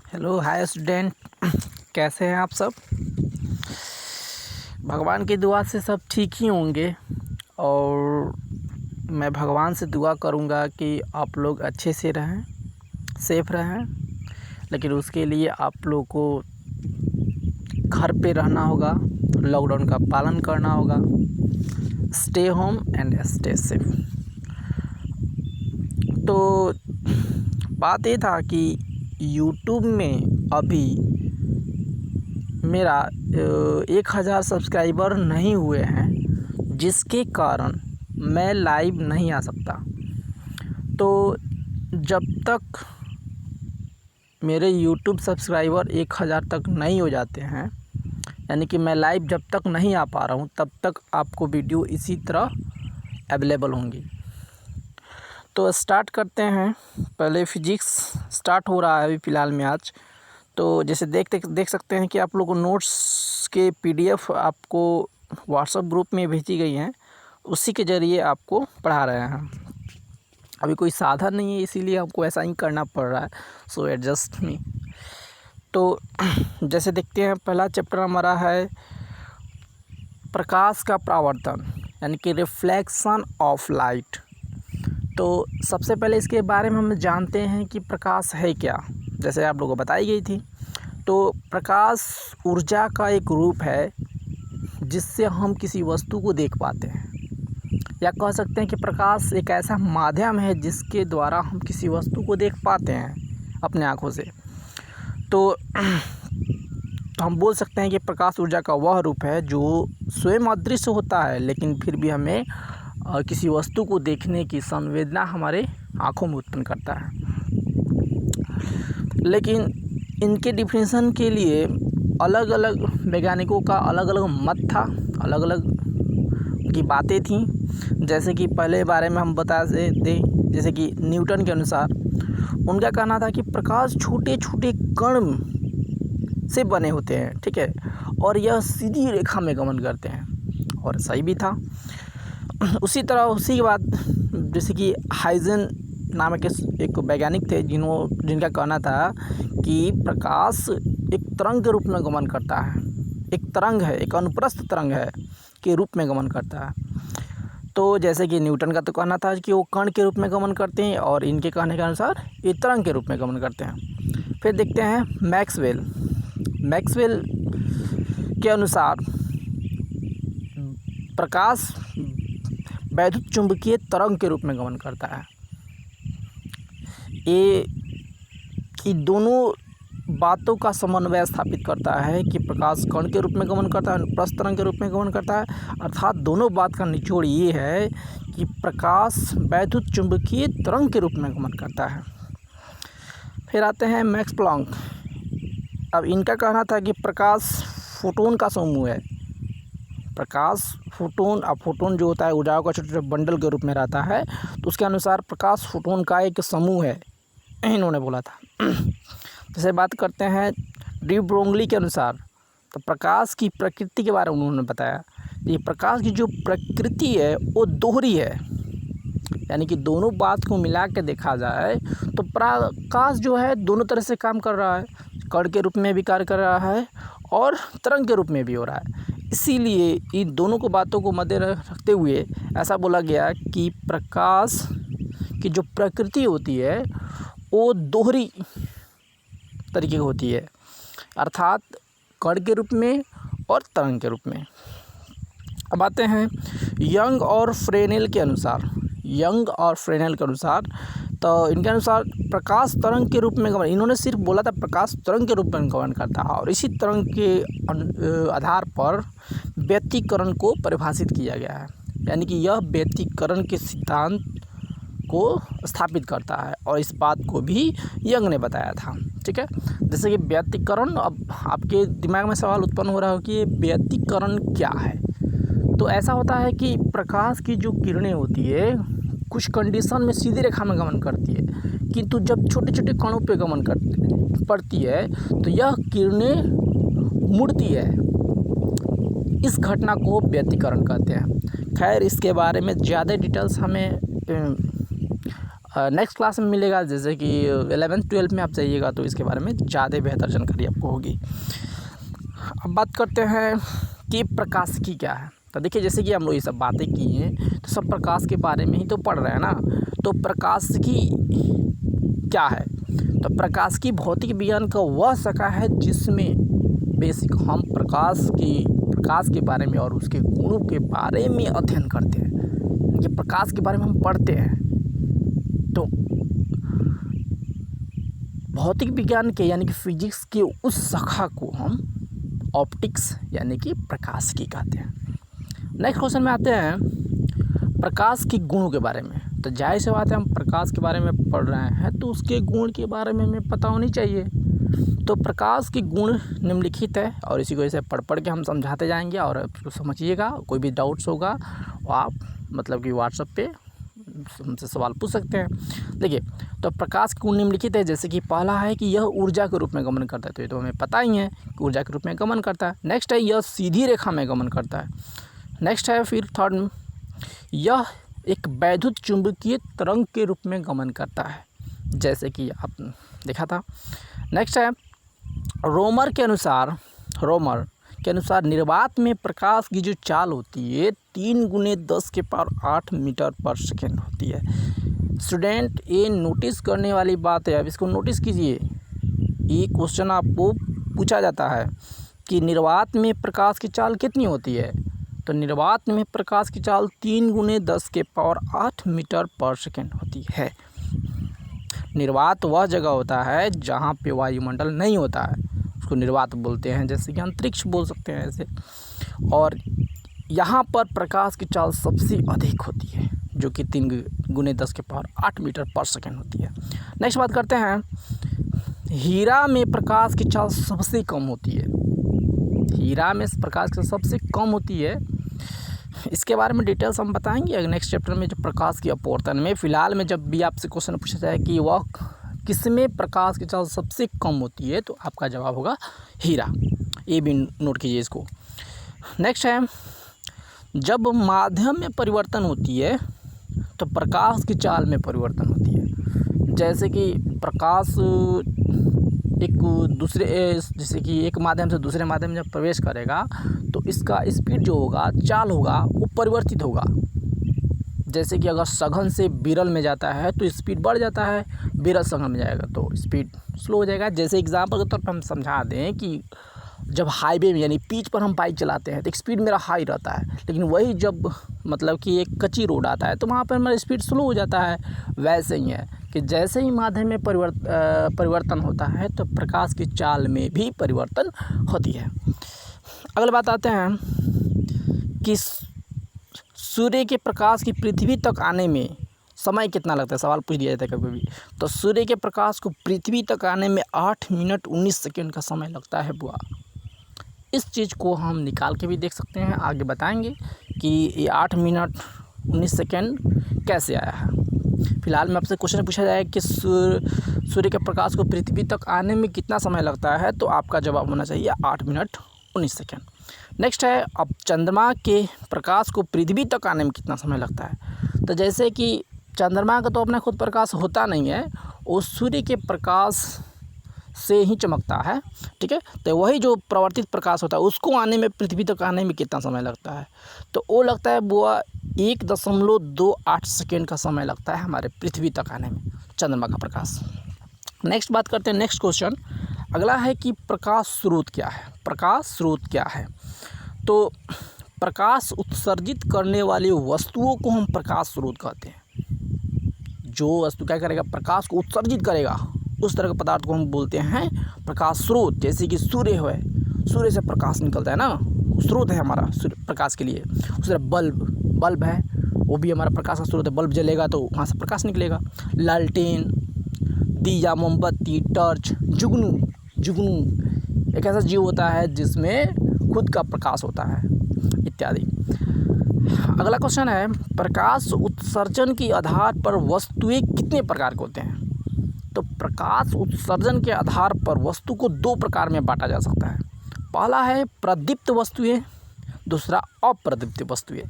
Hello hi student. कैसे हैं आप सब? भगवान की दुआ से सब ठीक ही होंगे। और मैं भगवान से दुआ करूंगा कि आप लोग अच्छे से रहें, सेफ रहें। लेकिन उसके लिए आप लोग को घर पे रहना होगा, लॉकडाउन का पालन करना होगा। Stay home and stay safe. तो बात ये था कि यूट्यूब में अभी मेरा 1000 सब्सक्राइबर नहीं हुए हैं, जिसके कारण मैं लाइव नहीं आ सकता। तो जब तक मेरे यूट्यूब सब्सक्राइबर 1000 तक नहीं हो जाते हैं, यानी कि मैं लाइव जब तक नहीं आ पा रहा हूँ, तब तक आपको वीडियो इसी तरह अवेलेबल होंगी। तो स्टार्ट करते हैं। पहले फिजिक्स स्टार्ट हो रहा है अभी फ़िलहाल में आज। तो जैसे देख सकते हैं कि आप लोगों को नोट्स के पीडीएफ आपको व्हाट्सएप ग्रुप में भेजी गई हैं, उसी के ज़रिए आपको पढ़ा रहे हैं। अभी कोई साधन नहीं है, इसीलिए हमको ऐसा ही करना पड़ रहा है। सो एडजस्ट मी। तो जैसे देखते हैं, पहला चैप्टर हमारा है प्रकाश का परावर्तन, यानी कि रिफ्लेक्शन ऑफ लाइट। तो सबसे पहले इसके बारे में हम जानते हैं कि प्रकाश है क्या, जैसे आप लोगों को बताई गई थी। तो प्रकाश ऊर्जा का एक रूप है जिससे हम किसी वस्तु को देख पाते हैं, या कह सकते हैं कि प्रकाश एक ऐसा माध्यम है जिसके द्वारा हम किसी वस्तु को देख पाते हैं अपने आँखों से। तो हम बोल सकते हैं कि प्रकाश ऊर्जा का वह रूप है जो स्वयं अदृश्य होता है, लेकिन फिर भी हमें किसी वस्तु को देखने की संवेदना हमारे आँखों में उत्पन्न करता है। लेकिन इनके डिफिनेशन के लिए अलग अलग वैज्ञानिकों का अलग अलग मत था, अलग अलग की बातें थीं। जैसे कि पहले बारे में हम बता दें, जैसे कि न्यूटन के अनुसार उनका कहना था कि प्रकाश छोटे छोटे कण से बने होते हैं, ठीक है, और यह सीधी रेखा में गमन करते हैं, और सही भी था। उसी तरह उसी के बाद जैसे कि हाइजन नामक एक वैज्ञानिक थे जिनका कहना था कि प्रकाश एक तरंग के रूप में गमन करता है, एक तरंग है, एक अनुप्रस्थ तरंग है के रूप में गमन करता है। तो जैसे कि न्यूटन का तो कहना था कि वो कण के रूप में गमन करते हैं, और इनके कहने के अनुसार ये तरंग के रूप में गमन करते हैं। फिर देखते हैं मैक्सवेल के अनुसार प्रकाश वैद्युत चुंबकीय तरंग के रूप में गमन करता है। ये दोनों बातों का समन्वय स्थापित करता है कि प्रकाश कण के रूप में गमन करता है, अनुप्रस्थ तरंग के रूप में गमन करता है। अर्थात दोनों बात का निचोड़ ये है कि प्रकाश वैद्युत चुंबकीय तरंग के रूप में गमन करता है। फिर आते हैं मैक्स प्लैंक। अब इनका कहना था कि प्रकाश फोटोन का समूह है। प्रकाश फोटोन, अब फोटोन जो होता है ऊर्जाओं का छोटे छोटे बंडल के रूप में रहता है, तो उसके अनुसार प्रकाश फोटोन का एक समूह है, इन्होंने बोला था। जैसे बात करते हैं डी ब्रोगली के अनुसार, तो प्रकाश की प्रकृति के बारे में उन्होंने बताया। ये प्रकाश की जो प्रकृति है वो दोहरी है, यानी कि दोनों बात को मिला के देखा जाए तो प्रकाश जो है दोनों तरह से काम कर रहा है, कण के रूप में भी कार्य कर रहा है और तरंग के रूप में भी हो रहा है। इसीलिए इन दोनों को बातों को मद्दे रखते हुए ऐसा बोला गया कि प्रकाश की जो प्रकृति होती है वो दोहरी तरीके की होती है, अर्थात कण के रूप में और तरंग के रूप में। अब आते हैं यंग और फ्रेनेल के अनुसार, तो इनके अनुसार प्रकाश तरंग के रूप में गमन, इन्होंने सिर्फ बोला था प्रकाश तरंग के रूप में गमन करता है, और इसी तरंग के आधार पर व्यतिकरण को परिभाषित किया गया है, यानी कि यह व्यतिकरण के सिद्धांत को स्थापित करता है, और इस बात को भी यंग ने बताया था, ठीक है। जैसे कि व्यतिकरण, अब आपके दिमाग में सवाल उत्पन्न हो रहा हो कि ये व्यतिकरण क्या है। तो ऐसा होता है कि प्रकाश की जो किरणें होती है कुछ कंडीशन में सीधी रेखा में गमन करती है, किंतु जब छोटे छोटे कणों पे गमन पड़ती है तो यह किरणें मुड़ती है। इस घटना को व्यतिकरण कहते हैं। खैर, इसके बारे में ज़्यादा डिटेल्स हमें नेक्स्ट क्लास में मिलेगा, जैसे कि 11th-12th में आप जाइएगा तो इसके बारे में ज़्यादा बेहतर जानकारी आपको होगी। अब बात करते हैं कि प्रकाशिकी क्या है। तो देखिए, जैसे कि हम लोग ये सब बातें की हैं तो सब प्रकाश के बारे में ही तो पढ़ रहे हैं ना। तो प्रकाशिकी क्या है? तो प्रकाशिकी भौतिक विज्ञान का वह शाखा है जिसमें बेसिक हम प्रकाश के बारे में और उसके गुणों के बारे में अध्ययन करते हैं। ये प्रकाश के बारे में हम पढ़ते हैं। तो भौतिक विज्ञान के यानी कि फिजिक्स के उस शाखा को हम ऑप्टिक्स यानी कि प्रकाशिकी कहते हैं। नेक्स्ट क्वेश्चन में आते हैं प्रकाश के गुणों के बारे में। तो जाहिर सी बात है, हम प्रकाश के बारे में पढ़ रहे हैं तो उसके गुण के बारे में हमें पता होनी चाहिए। तो प्रकाश के गुण निम्नलिखित है और इसी को ऐसे पढ़ के हम समझाते जाएंगे और उसको समझिएगा। कोई भी डाउट्स होगा वो आप मतलब कि व्हाट्सएप पे हमसे सवाल पूछ सकते हैं। देखिए, तो प्रकाश के गुण निम्नलिखित है। जैसे कि पहला है कि यह ऊर्जा के रूप में गमन करता है, तो ये तो हमें पता ही है कि ऊर्जा के रूप में गमन करता है। नेक्स्ट है यह सीधी रेखा में गमन करता है। नेक्स्ट है फिर थर्ड, यह एक वैद्युत चुंबकीय तरंग के रूप में गमन करता है, जैसे कि आप देखा था। नेक्स्ट है रोमर के अनुसार निर्वात में प्रकाश की जो चाल होती है 3 × 10⁸ मीटर पर सेकेंड होती है। स्टूडेंट, ये नोटिस करने वाली बात है, अब इसको नोटिस कीजिए। ये क्वेश्चन आपको पूछा जाता है कि निर्वात में प्रकाश की चाल कितनी होती है। तो निर्वात में प्रकाश की चाल 3 × 10⁸ मीटर पर सेकेंड होती है। निर्वात वह जगह होता है जहाँ पे वायुमंडल नहीं होता है, उसको निर्वात बोलते हैं, जैसे कि अंतरिक्ष बोल सकते हैं ऐसे। और यहाँ पर प्रकाश की चाल सबसे अधिक होती है, जो कि 3 × 10⁸ मीटर पर सेकेंड होती है। नेक्स्ट बात करते हैं, हीरा में प्रकाश की चाल सबसे कम होती है। हीरा में प्रकाश की सबसे कम होती है। इसके बारे में डिटेल्स हम बताएंगे नेक्स्ट चैप्टर में, जो प्रकाश की अपवर्तन में। फ़िलहाल में जब भी आपसे क्वेश्चन पूछा जाए कि वह किसमें प्रकाश की चाल सबसे कम होती है, तो आपका जवाब होगा हीरा। ये भी नोट कीजिए इसको। नेक्स्ट है, जब माध्यम में परिवर्तन होती है तो प्रकाश की चाल में परिवर्तन होती है। जैसे कि प्रकाश जैसे कि एक माध्यम से दूसरे माध्यम में जब प्रवेश करेगा तो इसका स्पीड जो होगा, चाल होगा, वो परिवर्तित होगा। जैसे कि अगर सघन से विरल में जाता है तो स्पीड बढ़ जाता है, विरल सघन में जाएगा तो स्पीड स्लो हो जाएगा। जैसे एग्जांपल के तौर पर हम समझा दें कि जब हाईवे में यानी पिच पर हम बाइक चलाते हैं तो स्पीड मेरा हाई रहता है, लेकिन वही जब मतलब कि एक कच्ची रोड आता है तो वहाँ पर हमारा स्पीड स्लो हो जाता है। वैसे ही है कि जैसे ही माध्यम में परिवर्तन होता है तो प्रकाश की चाल में भी परिवर्तन होती है। अगली बात आते हैं कि सूर्य के प्रकाश की पृथ्वी तक आने में समय कितना लगता है, सवाल पूछ दिया जाता है कभी भी। तो सूर्य के प्रकाश को पृथ्वी तक आने में 8 मिनट 19 सेकेंड का समय लगता है बुआ। इस चीज़ को हम निकाल के भी देख सकते हैं, आगे बताएंगे कि ये 8 मिनट 19 सेकेंड कैसे आया है। फिलहाल में आपसे क्वेश्चन पूछा जाए कि सूर्य के प्रकाश को पृथ्वी तक आने में कितना समय लगता है, तो आपका जवाब होना चाहिए 8 मिनट 19 सेकेंड। नेक्स्ट है, अब चंद्रमा के प्रकाश को पृथ्वी तक आने में कितना समय लगता है। तो जैसे कि चंद्रमा का तो अपना खुद प्रकाश होता नहीं है, वो सूर्य के प्रकाश से ही चमकता है, ठीक है। तो वही जो प्रवर्तित प्रकाश होता है उसको आने में, पृथ्वी तक आने में कितना समय लगता है, तो वो लगता है वो 1.28 सेकेंड का समय लगता है हमारे पृथ्वी तक आने में चंद्रमा का प्रकाश। नेक्स्ट बात करते हैं, नेक्स्ट क्वेश्चन अगला है कि प्रकाश स्रोत क्या है। प्रकाश स्रोत क्या है? तो प्रकाश उत्सर्जित करने वाली वस्तुओं को हम प्रकाश स्रोत कहते हैं। जो वस्तु क्या करेगा, प्रकाश को उत्सर्जित करेगा, उस तरह के पदार्थ को हम बोलते हैं प्रकाश स्रोत। जैसे कि सूर्य है, सूर्य से प्रकाश निकलता है ना, स्रोत है हमारा सूर्य प्रकाश के लिए। उस तरह बल्ब है, वो भी हमारा प्रकाश का स्रोत है। बल्ब जलेगा तो वहाँ से प्रकाश निकलेगा। लालटेन, दिया, मोमबत्ती, टॉर्च, जुगनू एक ऐसा जीव होता है जिसमें खुद का प्रकाश होता है, इत्यादि। अगला क्वेश्चन है, प्रकाश उत्सर्जन के आधार पर वस्तुएं कितने प्रकार के होते हैं। तो प्रकाश उत्सर्जन के आधार पर वस्तु को 2 प्रकार में बांटा जा सकता है। पहला है प्रदीप्त वस्तुएं, दूसरा अप्रदीप्त वस्तुएं।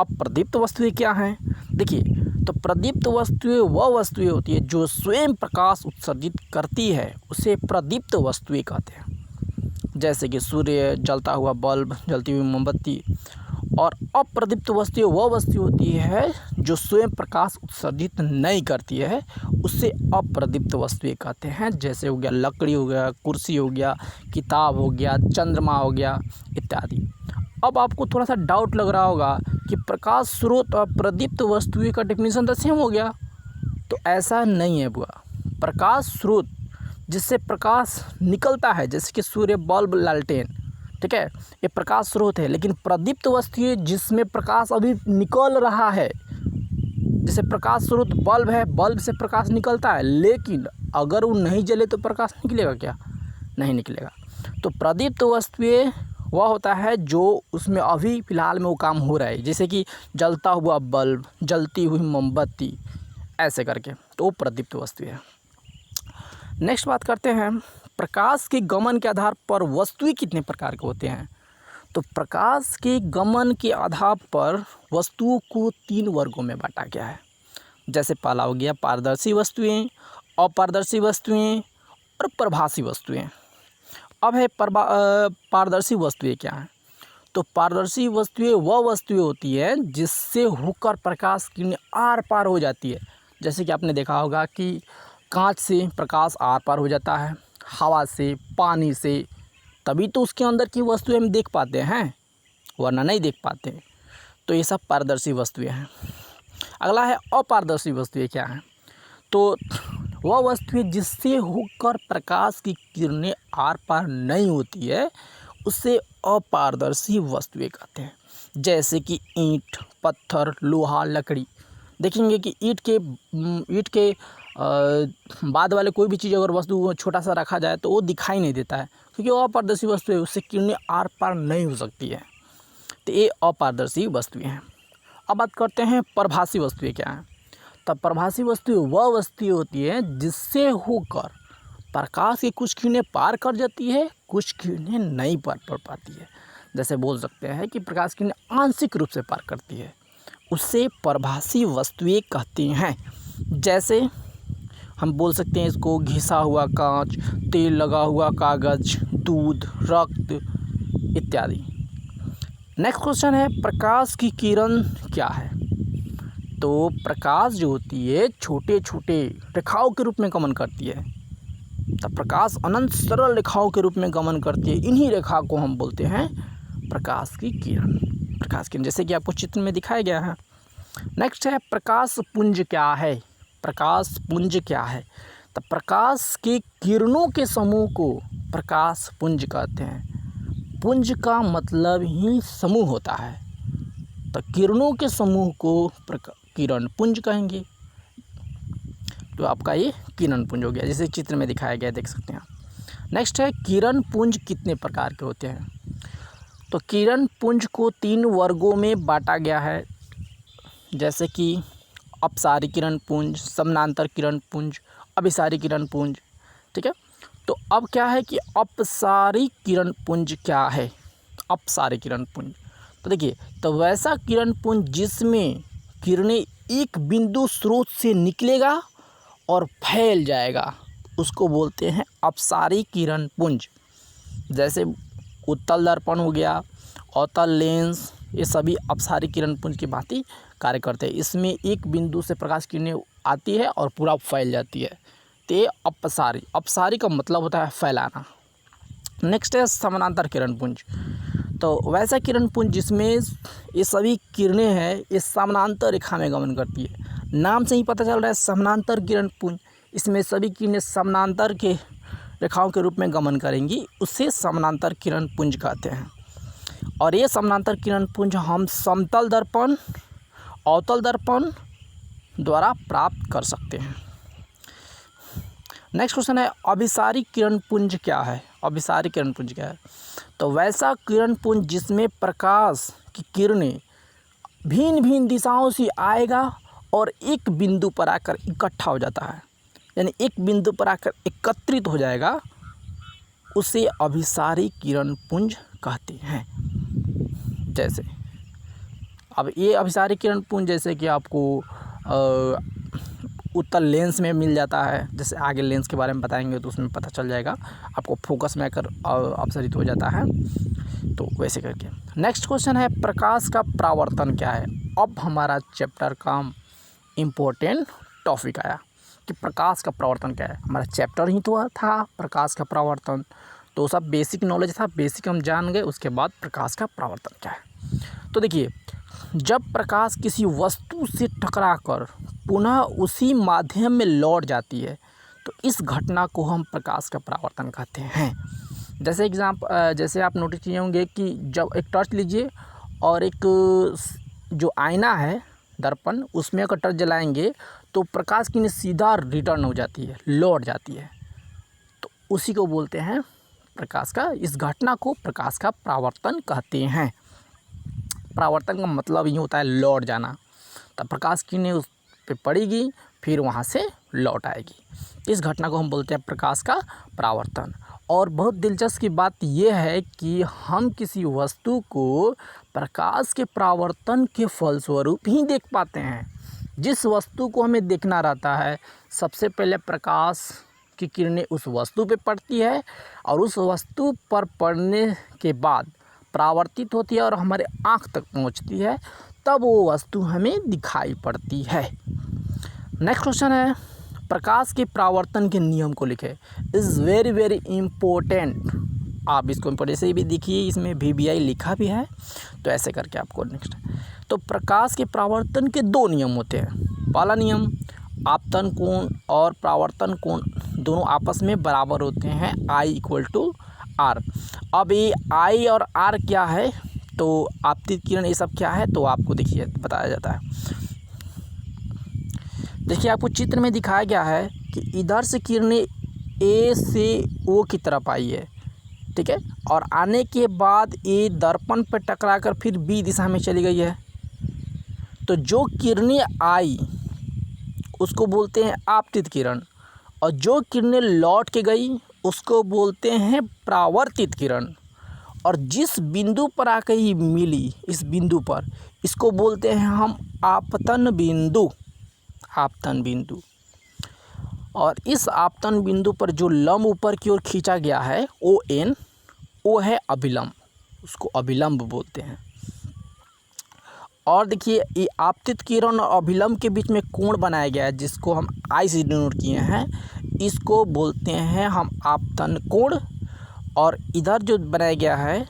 अप्रदीप्त वस्तुएं क्या हैं? देखिए, तो प्रदीप्त वस्तुएं वह वस्तुएं होती है जो स्वयं प्रकाश उत्सर्जित करती है, उसे प्रदीप्त वस्तुएं कहते हैं। जैसे कि सूर्य, जलता हुआ बल्ब, जलती हुई मोमबत्ती। और अप्रदीप्त वस्तुएं वह वस्तु होती है जो स्वयं प्रकाश उत्सर्जित नहीं करती है, उससे अप्रदीप्त वस्तुएं कहते हैं। जैसे हो गया लकड़ी हो गया, कुर्सी हो गया, किताब हो गया, चंद्रमा हो गया इत्यादि। अब आपको थोड़ा सा डाउट लग रहा होगा कि प्रकाश स्रोत और प्रदीप्त वस्तुएं का डेफिनेशन तो सेम हो गया। तो ऐसा नहीं है बुआ। प्रकाश स्रोत जिससे प्रकाश निकलता है, जैसे कि सूर्य, बल्ब, लालटेन, ठीक है, ये प्रकाश स्रोत है। लेकिन प्रदीप्त वस्तुएं जिसमें प्रकाश अभी निकल रहा है, जैसे प्रकाश स्रोत बल्ब है, बल्ब से प्रकाश निकलता है, लेकिन अगर वो नहीं जले तो प्रकाश निकलेगा क्या? नहीं निकलेगा। तो प्रदीप्त वस्तुएं वह होता है जो उसमें अभी फ़िलहाल में वो काम हो रहा है, जैसे कि जलता हुआ बल्ब, जलती हुई मोमबत्ती, ऐसे करके, तो वो प्रदीप्त वस्तुएं है। नेक्स्ट बात करते हैं, प्रकाश के गमन के आधार पर वस्तुएं कितने प्रकार के होते हैं? तो प्रकाश के गमन के आधार पर वस्तुओं को 3 वर्गों में बांटा गया है। जैसे पहला हो गया पारदर्शी वस्तुएं, अपारदर्शी वस्तुएं और प्रभासी वस्तुएं। अब है पारदर्शी वस्तुएं क्या हैं? तो पारदर्शी वस्तुएं वह वस्तुएं होती हैं जिससे होकर प्रकाश किरणें आर पार हो जाती है। जैसे कि आपने देखा होगा कि कांच से प्रकाश आर पार हो जाता है, हवा से, पानी से, तभी तो उसके अंदर की वस्तुएं हम देख पाते हैं, वरना नहीं देख पाते। तो ये सब पारदर्शी वस्तुएं हैं। अगला है अपारदर्शी वस्तुएं क्या हैं? तो वह वस्तुएं जिससे होकर प्रकाश की किरणें आर पार नहीं होती है, उससे अपारदर्शी वस्तुएं कहते हैं। जैसे कि ईंट, पत्थर, लोहा, लकड़ी। देखेंगे कि ईंट के बाद वाले कोई भी चीज़ अगर वस्तु छोटा सा रखा जाए तो वो दिखाई नहीं देता है, क्योंकि वो अपारदर्शी वस्तु है, उससे किरणें आर पार नहीं हो सकती है। तो ये अपारदर्शी वस्तुएं हैं। अब बात करते हैं प्रभासी वस्तुएं क्या हैं? तब प्रभासी वस्तुएं वह वस्तुएं होती हैं जिससे होकर प्रकाश की कुछ किरणें पार कर जाती है, कुछ किरणें नहीं पार कर पाती है। जैसे बोल सकते हैं कि प्रकाश की किरणें आंशिक रूप से पार करती है, उससे प्रभासी वस्तुएं कहती हैं। जैसे हम बोल सकते हैं इसको घिसा हुआ कांच, तेल लगा हुआ कागज, दूध, रक्त इत्यादि। नेक्स्ट क्वेश्चन है प्रकाश की किरण क्या है? तो प्रकाश जो होती है छोटे छोटे रेखाओं के रूप में गमन करती है। तब प्रकाश अनंत सरल रेखाओं के रूप में गमन करती है। इन्हीं रेखा को हम बोलते हैं प्रकाश की किरण। प्रकाश किरण जैसे कि आपको चित्र में दिखाया गया है। नेक्स्ट है प्रकाश पुंज क्या है? प्रकाश पुंज क्या है? तो प्रकाश के किरणों के समूह को प्रकाश पुंज कहते हैं। पुंज का मतलब ही समूह होता है, तो किरणों के समूह को किरण पुंज कहेंगे। तो आपका ये किरण पुंज हो गया, जैसे चित्र में दिखाया गया, देख सकते हैं। नेक्स्ट है किरण पुंज कितने प्रकार के होते हैं? तो किरण पुंज को 3 वर्गों में बांटा गया है। जैसे कि अपसारी किरण पुंज, समानांतर किरण पुंज, अभिसारी किरण पुंज, ठीक है। तो अब क्या है कि अपसारी किरण पुंज क्या है? अपसारी किरण पुंज, तो देखिए, तो वैसा किरण पुंज जिसमें किरणें एक बिंदु स्रोत से निकलेगा और फैल जाएगा, उसको बोलते हैं अपसारी किरण पुंज। जैसे उत्तल दर्पण हो गया, अवतल लेंस, ये सभी अपसारी किरण पुंज की भांति कार्य करते हैं। इसमें एक बिंदु से प्रकाश किरणें आती है और पूरा फैल जाती है, तो ये अपसारी। अपसारी का मतलब होता है फैलाना। नेक्स्ट है समानांतर किरण पुंज। तो वैसा किरण पुंज जिसमें ये सभी किरणें हैं, ये समानांतर रेखा में गमन करती है। नाम से ही पता चल रहा है समानांतर किरण पुंज, इसमें सभी किरणें समानांतर के रेखाओं के रूप में गमन करेंगी, उससे समानांतर किरण पुंज कहते हैं। और ये समानांतर किरण पुंज हम समतल दर्पण, अवतल दर्पण द्वारा प्राप्त कर सकते हैं। नेक्स्ट क्वेश्चन है अभिसारी किरण पुंज क्या है? अभिसारी किरण पुंज क्या है? तो वैसा किरण पुंज जिसमें प्रकाश की किरणें भिन्न भिन्न दिशाओं से आएगा और एक बिंदु पर आकर इकट्ठा हो जाता है, यानी एक बिंदु पर आकर एकत्रित हो जाएगा, उसे अभिसारी किरण पुंज कहते हैं। जैसे अब ये अभिसारी किरण पुंज जैसे कि आपको उत्तर लेंस में मिल जाता है। जैसे आगे लेंस के बारे में बताएंगे तो उसमें पता चल जाएगा आपको, फोकस में आकर अपसरित हो जाता है, तो वैसे करके। नेक्स्ट क्वेश्चन है प्रकाश का परावर्तन क्या है। अब हमारा चैप्टर का इम्पोर्टेंट टॉपिक आया कि प्रकाश का परावर्तन क्या है। हमारा चैप्टर ही तो था प्रकाश का परावर्तन, तो सब बेसिक नॉलेज था, बेसिक हम जान गए। उसके बाद प्रकाश का परावर्तन क्या है। तो देखिए, जब प्रकाश किसी वस्तु से टकराकर पुनः उसी माध्यम में लौट जाती है तो इस घटना को हम प्रकाश का परावर्तन कहते हैं। जैसे आप नोटिस किए होंगे कि जब एक टॉर्च लीजिए और एक जो आईना है दर्पण, उसमें अगर टॉर्च जलाएंगे तो प्रकाश की सीधा रिटर्न हो जाती है, लौट जाती है, तो उसी को बोलते हैं प्रकाश का, इस घटना को प्रकाश का परावर्तन कहते हैं। परावर्तन का मतलब ये होता है लौट जाना। तब प्रकाश की किरणें उस पे पड़ेगी, फिर वहाँ से लौट आएगी। इस घटना को हम बोलते हैं प्रकाश का परावर्तन। और बहुत दिलचस्प की बात यह है कि हम किसी वस्तु को प्रकाश के परावर्तन के फलस्वरूप ही देख पाते हैं। जिस वस्तु को हमें देखना रहता है, सबसे पहले प्रकाश की किरणें उस वस्तु पे पड़ती है और उस वस्तु पर पड़ने के बाद परावर्तित होती है और हमारे आँख तक पहुंचती है, तब वो वस्तु हमें दिखाई पड़ती है। नेक्स्ट क्वेश्चन है प्रकाश के परावर्तन के नियम को लिखे। Is very very important. आप इसको इम्पोर्टेंट से भी देखिए, इसमें VBI लिखा भी है, तो ऐसे करके आपको नेक्स्ट। तो प्रकाश के परावर्तन के 2 नियम होते हैं। पहला नियम, आपतन कोण और परावर्तन कोण दोनों आपस में बराबर होते हैं, I=R। अब ये I और R क्या है, तो आपतित किरण ये सब क्या है, तो आपको देखिए बताया जाता है। देखिए आपको चित्र में दिखाया गया है कि इधर से किरणें A से O की तरफ आई है, ठीक है, और आने के बाद ये दर्पण पर टकराकर फिर B दिशा में चली गई है। तो जो किरणें आई उसको बोलते हैं आपतित किरण, और जो किरणें लौट के गई उसको बोलते हैं परावर्तित किरण। और जिस बिंदु पर आकर ये मिली, इस बिंदु पर, इसको बोलते हैं हम आपतन बिंदु। आपतन बिंदु। और इस आपतन बिंदु पर जो लंब ऊपर की ओर खींचा गया है ON, वो है अभिलंब, उसको अभिलंब बोलते हैं। और देखिए ये आपतित किरण और अभिलंब के बीच में कोण बनाया गया है, जिसको हम I से डिनोट किए हैं, इसको बोलते हैं हम आपतन कोण। और इधर जो बनाया गया है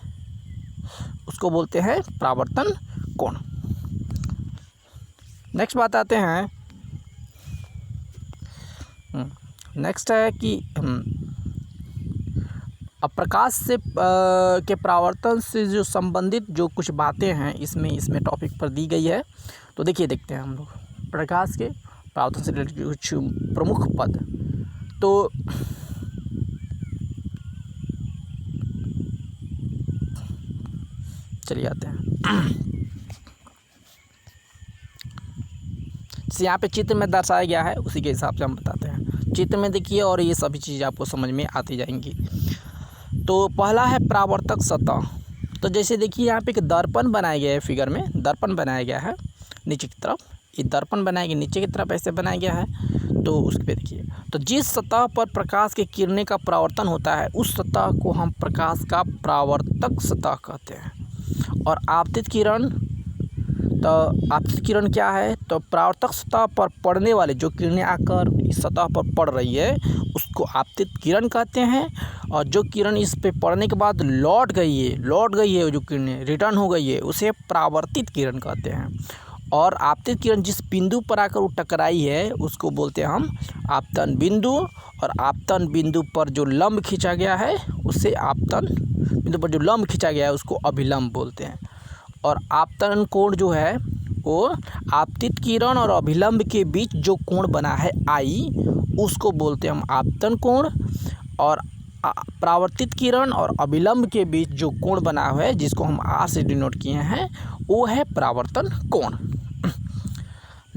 उसको बोलते हैं परावर्तन कोण। नेक्स्ट बात आते हैं, नेक्स्ट है कि अब प्रकाश से के परावर्तन से जो संबंधित जो कुछ बातें हैं इसमें टॉपिक पर दी गई है। तो देखिए देखते हैं हम लोग प्रकाश के परावर्तन से रिलेटेड कुछ प्रमुख पद। तो चलिए आते हैं। जैसे यहाँ पे चित्र में दर्शाया गया है उसी के हिसाब से हम बताते हैं। चित्र में देखिए और ये सभी चीज़ें आपको समझ में आती जाएंगी। तो पहला है परावर्तक सतह। तो जैसे देखिए यहाँ पे एक दर्पण बनाया गया है, फिगर में दर्पण बनाया गया है नीचे की तरफ, ये दर्पण बनाया गया नीचे की तरफ ऐसे बनाया गया है। तो उस पर देखिए, तो जिस सतह पर प्रकाश की किरणें का परावर्तन होता है उस सतह को हम प्रकाश का परावर्तक सतह कहते हैं। और आपतित किरण, तो आपतित किरण क्या है, तो परावर्तक सतह पर पड़ने वाले जो किरणें आकर इस सतह पर पड़ रही है उसको आपतित किरण कहते हैं। और जो किरण इस पे पड़ने के बाद लौट गई है जो किरणें रिटर्न हो गई है, उसे परावर्तित किरण कहते हैं। और आपतित किरण जिस बिंदु पर आकर वो टकराई है उसको बोलते हैं हम आपतन बिंदु। और आपतन बिंदु पर जो लंब खींचा गया है उसे आपतन बिंदु पर जो लंब खींचा गया है उसको अभिलंब बोलते हैं। और आपतन कोण जो है वो आपतित किरण और अभिलंब के बीच जो कोण बना है I, उसको बोलते हैं हम आपतन कोण। और परावर्तित किरण और अभिलंब के बीच जो कोण बना हुआ है जिसको हम R से डिनोट किए हैं वो है परावर्तन कोण।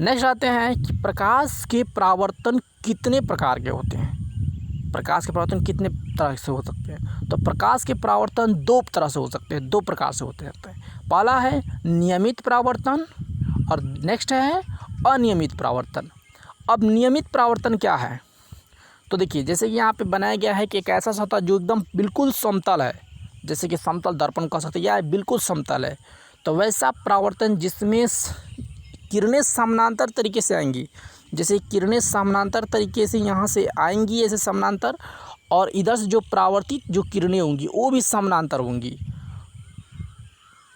नेक्स्ट आते हैं कि प्रकाश के परावर्तन कितने प्रकार के होते हैं। प्रकाश के परावर्तन कितने तरह से हो सकते हैं, तो प्रकाश के परावर्तन 2 तरह से हो सकते हैं, 2 प्रकार से होते रहते हैं। पहला है नियमित परावर्तन और नेक्स्ट है अनियमित परावर्तन। अब नियमित परावर्तन क्या है, तो देखिए जैसे कि यहाँ पे बनाया गया है कि एक ऐसा सतह जो एकदम बिल्कुल समतल है, जैसे कि समतल दर्पण कह सकते हैं, या बिल्कुल समतल है, तो वैसा परावर्तन जिसमें किरणें समानांतर तरीके से आएंगी, जैसे किरणें समानांतर तरीके से यहाँ से आएंगी ऐसे समानांतर, और इधर से जो परावर्तित जो किरणें होंगी वो भी समानांतर होंगी,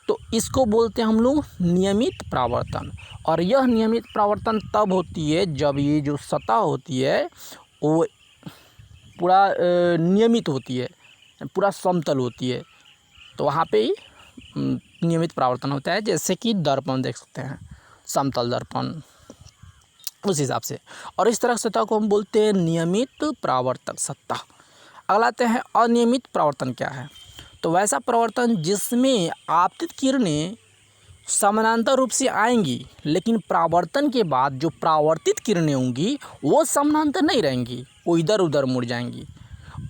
तो इसको बोलते हैं हम लोग नियमित परावर्तन। और यह नियमित परावर्तन तब होती है जब ये जो सतह होती है वो पूरा नियमित होती है, पूरा समतल होती है, तो वहाँ पे ही नियमित परावर्तन होता है। जैसे कि दर्पण देख सकते हैं, समतल दर्पण, उस हिसाब से। और इस तरह सतह को हम बोलते हैं नियमित परावर्तक सतह। अगला आते हैं अनियमित परावर्तन क्या है, तो वैसा परावर्तन जिसमें आपतित किरणें समानांतर रूप से आएंगी, लेकिन परावर्तन के बाद जो परावर्तित किरणें होंगी वो समानांतर नहीं रहेंगी, वो इधर उधर मुड़ जाएंगी।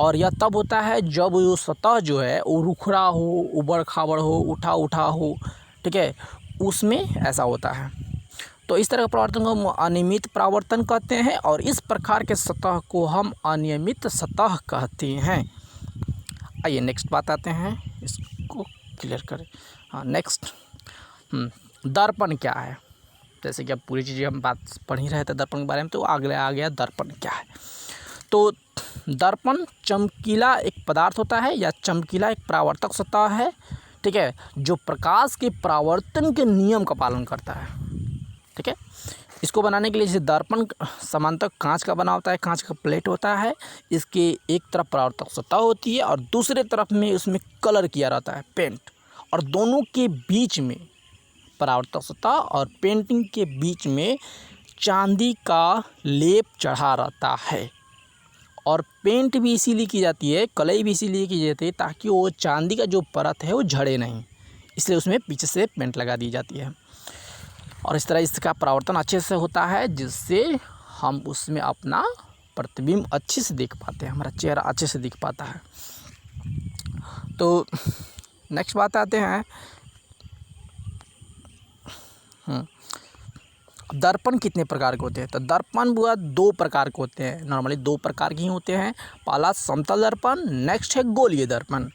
और यह तब होता है जब वो सतह जो है वो रुखड़ा हो, उबड़ खाबड़ हो, उठा उठा हो, ठीक है, उसमें ऐसा होता है। तो इस तरह का परावर्तन को हम अनियमित परावर्तन कहते हैं, और इस प्रकार के सतह को हम अनियमित सतह कहते हैं। आइए नेक्स्ट बात आते हैं, इसको क्लियर करें। हाँ नेक्स्ट, दर्पण क्या है। जैसे कि अब पूरी चीज़ें हम बात पढ़ ही रहे थे दर्पण के बारे में, तो अगले आ गया दर्पण क्या है। तो दर्पण चमकीला एक पदार्थ होता है, या चमकीला एक परावर्तक सतह है, ठीक है, जो प्रकाश के परावर्तन के नियम का पालन करता है, ठीक है। इसको बनाने के लिए जैसे दर्पण समांतर कांच का बना होता है, कांच का प्लेट होता है, इसके एक तरफ परावर्तक सतह होती है और दूसरे तरफ में उसमें कलर किया रहता है, पेंट, और दोनों के बीच में परावर्तक सतह और पेंटिंग के बीच में चांदी का लेप चढ़ा रहता है। और पेंट भी इसीलिए की जाती है, कलई भी इसीलिए की जाती है ताकि वो चांदी का जो परत है वो झड़े नहीं, इसलिए उसमें पीछे से पेंट लगा दी जाती है। और इस तरह इसका परावर्तन अच्छे से होता है, जिससे हम उसमें अपना प्रतिबिंब अच्छे से देख पाते हैं, हमारा चेहरा अच्छे से दिख पाता है। तो नेक्स्ट बात आते हैं, दर्पण कितने प्रकार के होते हैं। तो दर्पण बुआ दो प्रकार के होते हैं, नॉर्मली दो प्रकार के ही होते हैं। पहला समतल दर्पण, नेक्स्ट है गोलीय दर्पण।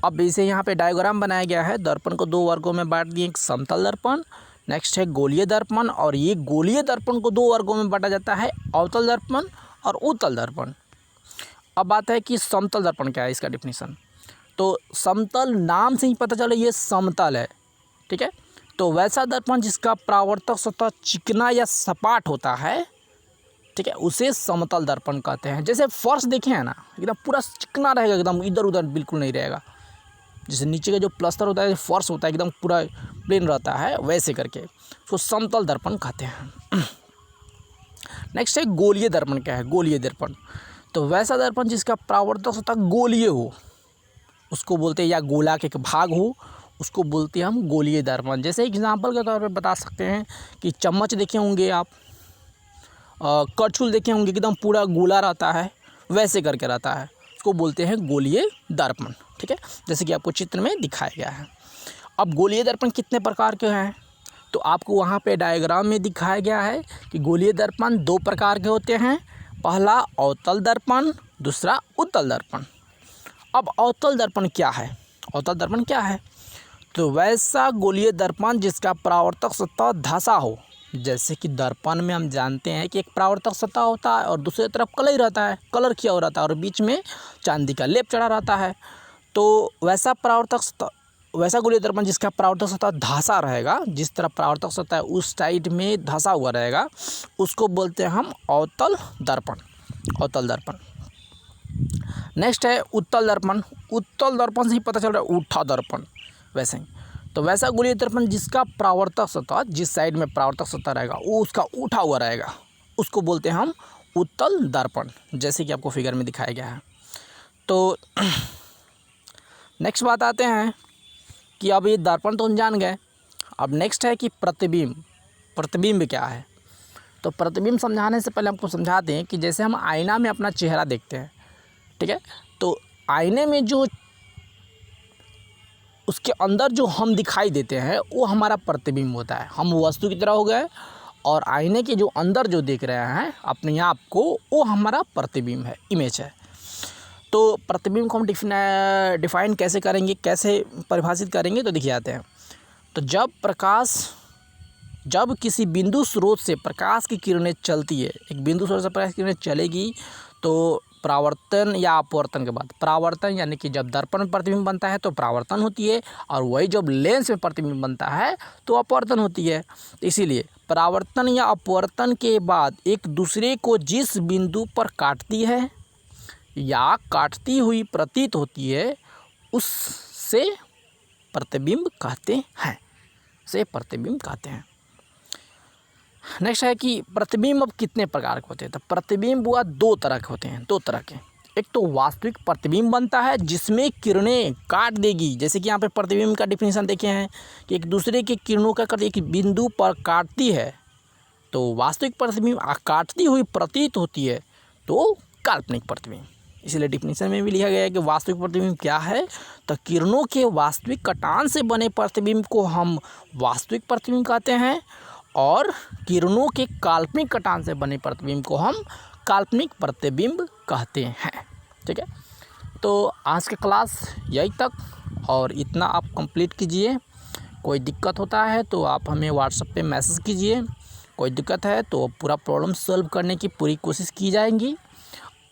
अब इसे यहाँ पे डायग्राम बनाया गया है, दर्पण को दो वर्गों में बांट दिए, एक समतल दर्पण, नेक्स्ट है गोलीय दर्पण। और ये गोलीय दर्पण को दो वर्गों में बांटा जाता है, अवतल दर्पण और उत्तल दर्पण। अब बात है कि समतल दर्पण क्या है, इसका डिफिनीशन। तो समतल नाम से ही पता चले ये समतल है, ठीक है। तो वैसा दर्पण जिसका परावर्तक सतह चिकना या सपाट होता है, ठीक है, उसे समतल दर्पण कहते हैं। जैसे फर्श देखे हैं ना, एकदम पूरा चिकना रहेगा, एकदम इधर उधर बिल्कुल नहीं रहेगा, जैसे नीचे का जो प्लास्टर होता है, फर्श होता है, एकदम पूरा प्लेन रहता है, वैसे करके उसको समतल दर्पण कहते हैं। नेक्स्ट है गोलीय दर्पण क्या है। गोलीय दर्पण तो वैसा दर्पण जिसका परावर्तक सतह गोलीय हो, उसको बोलते हैं, या गोला के एक भाग हो, उसको बोलते हैं हम गोलीय दर्पण। जैसे एग्जांपल के तौर पे बता सकते हैं कि चम्मच देखे होंगे आप, करछुल देखे होंगे, एकदम पूरा गोला रहता है, वैसे करके रहता है, उसको बोलते हैं गोलीय दर्पण, ठीक है, जैसे कि आपको चित्र में दिखाया गया है। अब गोलीय दर्पण कितने प्रकार के हैं, तो आपको वहाँ पे डायग्राम में दिखाया गया है कि गोलीय दर्पण दो प्रकार के होते हैं, पहला अवतल दर्पण, दूसरा उत्तल दर्पण। अब अवतल दर्पण क्या है, अवतल दर्पण क्या है, तो वैसा गोलीय दर्पण जिसका परावर्तक सतह धंसा हो। जैसे कि दर्पण में हम जानते हैं कि एक परावर्तक सतह होता है और दूसरी तरफ कलई रहता है, कलर किया हो रहता है, और बीच में चांदी का लेप चढ़ा रहता है। तो वैसा परावर्तक सतह, वैसा गोलीय दर्पण जिसका परावर्तक सतह धंसा रहेगा, जिस तरफ परावर्तक सतह है उस साइड में धंसा हुआ रहेगा, उसको बोलते हैं हम अवतल दर्पण, अवतल दर्पण। नेक्स्ट है उत्तल दर्पण। उत्तल दर्पण से ही पता चल रहा है उठा दर्पण, वैसे ही। तो वैसा गोलीय दर्पण जिसका परावर्तक सतह, जिस साइड में परावर्तक सतह रहेगा वो उसका उठा हुआ रहेगा, उसको बोलते हैं हम उत्तल दर्पण, जैसे कि आपको फिगर में दिखाया गया है। तो नेक्स्ट बात आते हैं कि अब ये दर्पण तो हम जान गए, अब नेक्स्ट है कि प्रतिबिंब। प्रतिबिंब क्या है, तो प्रतिबिंब समझाने से पहले आपको समझा दें कि जैसे हम आईना में अपना चेहरा देखते हैं, ठीक है, तो आईने में जो उसके अंदर जो हम दिखाई देते हैं वो हमारा प्रतिबिंब होता है। हम वस्तु की तरह हो गए और आईने के जो अंदर जो देख रहे हैं अपने आप को, वो हमारा प्रतिबिंब है, इमेज है। तो प्रतिबिंब को हम डिफाइन कैसे करेंगे, कैसे परिभाषित करेंगे, तो देखिए आते हैं। तो जब किसी बिंदु स्रोत से प्रकाश की किरणें चलती है, एक बिंदु स्रोत से प्रकाश की किरणें चलेगी तो परावर्तन या अपवर्तन के बाद, परावर्तन यानी कि जब दर्पण में प्रतिबिंब बनता है तो परावर्तन होती है, और वही जब लेंस में प्रतिबिंब बनता है तो अपवर्तन होती है। तो इसीलिए परावर्तन या अपवर्तन के बाद एक दूसरे को जिस बिंदु पर काटती है या काटती हुई प्रतीत होती है उससे प्रतिबिंब कहते हैं, से प्रतिबिंब कहते हैं। नेक्स्ट है कि प्रतिबिंब अब कितने प्रकार के होते हैं। तो प्रतिबिंब हुआ दो तरह के होते हैं, दो तरह के। एक तो वास्तविक प्रतिबिंब बनता है जिसमें किरणें काट देगी, जैसे कि यहाँ पे प्रतिबिंब का डिफिनीशन देखे हैं कि एक दूसरे के किरणों का एक बिंदु पर काटती है तो वास्तविक प्रतिबिंब, काटती हुई प्रतीत होती है तो काल्पनिक प्रतिबिंब। इसलिए डिफिनीशन में भी लिखा गया है कि वास्तविक प्रतिबिंब क्या है, तो किरणों के वास्तविक कटान से बने प्रतिबिंब को हम वास्तविक प्रतिबिंब कहते हैं, और किरणों के काल्पनिक कटान से बने प्रतिबिंब को हम काल्पनिक प्रतिबिंब कहते हैं। ठीक है, तो आज के क्लास यही तक, और इतना आप कंप्लीट कीजिए। कोई दिक्कत होता है तो आप हमें व्हाट्सएप पे मैसेज कीजिए, कोई दिक्कत है तो पूरा प्रॉब्लम सॉल्व करने की पूरी कोशिश की जाएगी।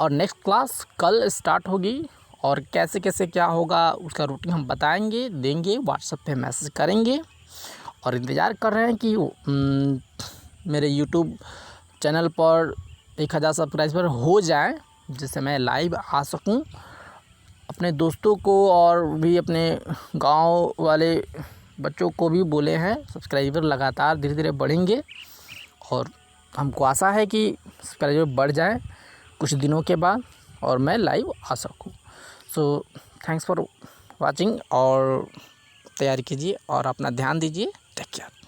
और नेक्स्ट क्लास कल स्टार्ट होगी, और कैसे कैसे क्या होगा उसका रूटीन हम बताएंगे, देंगे, व्हाट्सएप पे मैसेज करेंगे। और इंतज़ार कर रहे हैं कि मेरे यूट्यूब चैनल पर 1000 सब्सक्राइबर हो जाए, जिससे मैं लाइव आ सकूं। अपने दोस्तों को और भी अपने गांव वाले बच्चों को भी बोले हैं, सब्सक्राइबर लगातार धीरे धीरे बढ़ेंगे, और हमको आशा है कि सब्सक्राइबर बढ़ जाए कुछ दिनों के बाद और मैं लाइव आ सकूं। सो थैंक्स फॉर वाचिंग, और तैयारी कीजिए और अपना ध्यान दीजिए। Take care.